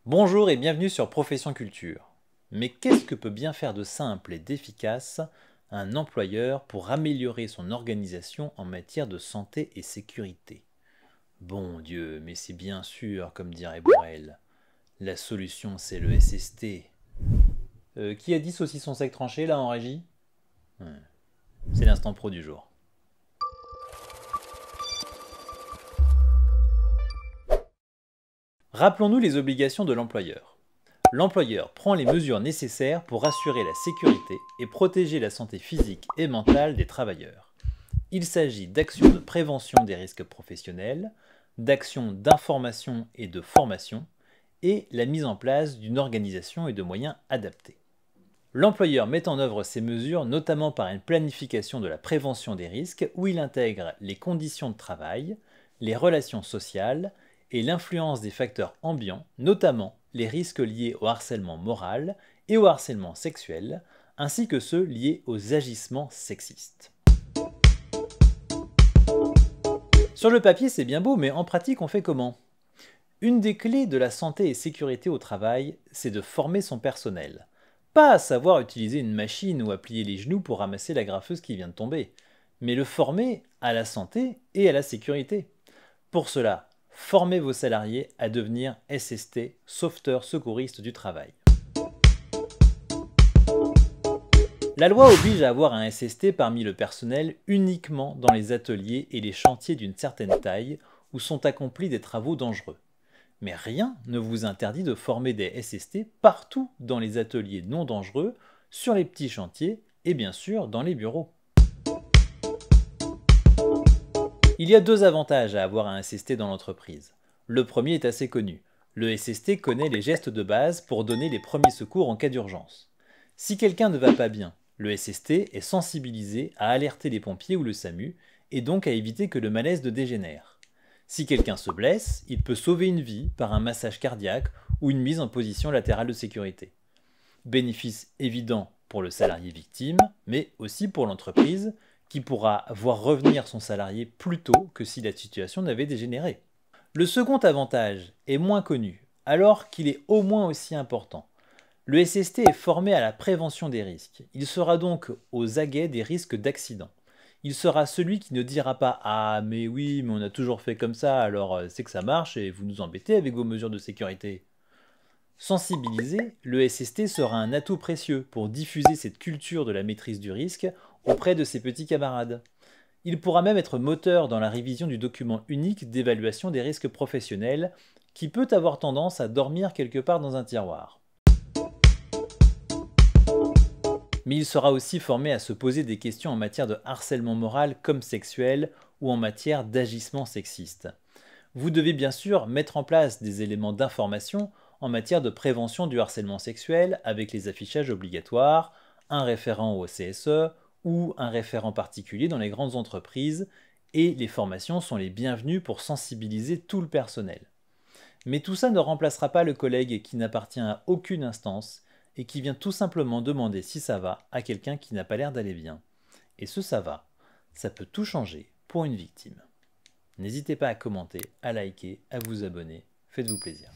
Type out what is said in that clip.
Bonjour et bienvenue sur Profession Culture. Mais qu'est-ce que peut bien faire de simple et d'efficace un employeur pour améliorer son organisation en matière de santé et sécurité? Bon Dieu, mais c'est bien sûr, comme dirait Borel, la solution c'est le SST. Qui a dit saucisson sec tranché là en régie? Ouais, c'est l'instant pro du jour. Rappelons-nous les obligations de l'employeur. L'employeur prend les mesures nécessaires pour assurer la sécurité et protéger la santé physique et mentale des travailleurs. Il s'agit d'actions de prévention des risques professionnels, d'actions d'information et de formation, et la mise en place d'une organisation et de moyens adaptés. L'employeur met en œuvre ces mesures notamment par une planification de la prévention des risques où il intègre les conditions de travail, les relations sociales et l'influence des facteurs ambiants, notamment les risques liés au harcèlement moral et au harcèlement sexuel, ainsi que ceux liés aux agissements sexistes. Sur le papier, c'est bien beau, mais en pratique, on fait comment? Une des clés de la santé et sécurité au travail, c'est de former son personnel. Pas à savoir utiliser une machine ou à plier les genoux pour ramasser la graffeuse qui vient de tomber, mais le former à la santé et à la sécurité. Pour cela, formez vos salariés à devenir SST, sauveteurs secouristes du travail. La loi oblige à avoir un SST parmi le personnel uniquement dans les ateliers et les chantiers d'une certaine taille où sont accomplis des travaux dangereux. Mais rien ne vous interdit de former des SST partout dans les ateliers non dangereux, sur les petits chantiers et bien sûr dans les bureaux. Il y a deux avantages à avoir un SST dans l'entreprise. Le premier est assez connu. Le SST connaît les gestes de base pour donner les premiers secours en cas d'urgence. Si quelqu'un ne va pas bien, le SST est sensibilisé à alerter les pompiers ou le SAMU et donc à éviter que le malaise ne dégénère. Si quelqu'un se blesse, il peut sauver une vie par un massage cardiaque ou une mise en position latérale de sécurité. Bénéfice évident pour le salarié victime, mais aussi pour l'entreprise qui pourra voir revenir son salarié plus tôt que si la situation n'avait dégénéré. Le second avantage est moins connu, alors qu'il est au moins aussi important. Le SST est formé à la prévention des risques. Il sera donc aux aguets des risques d'accident. Il sera celui qui ne dira pas «Ah mais oui, mais on a toujours fait comme ça, alors c'est que ça marche et vous nous embêtez avec vos mesures de sécurité». Sensibilisé, le SST sera un atout précieux pour diffuser cette culture de la maîtrise du risque auprès de ses petits camarades. Il pourra même être moteur dans la révision du document unique d'évaluation des risques professionnels qui peut avoir tendance à dormir quelque part dans un tiroir. Mais il sera aussi formé à se poser des questions en matière de harcèlement moral comme sexuel ou en matière d'agissement sexiste. Vous devez bien sûr mettre en place des éléments d'information en matière de prévention du harcèlement sexuel avec les affichages obligatoires, un référent au CSE ou un référent particulier dans les grandes entreprises, et les formations sont les bienvenues pour sensibiliser tout le personnel. Mais tout ça ne remplacera pas le collègue qui n'appartient à aucune instance et qui vient tout simplement demander si ça va à quelqu'un qui n'a pas l'air d'aller bien. Et ce ça va, ça peut tout changer pour une victime. N'hésitez pas à commenter, à liker, à vous abonner, faites-vous plaisir.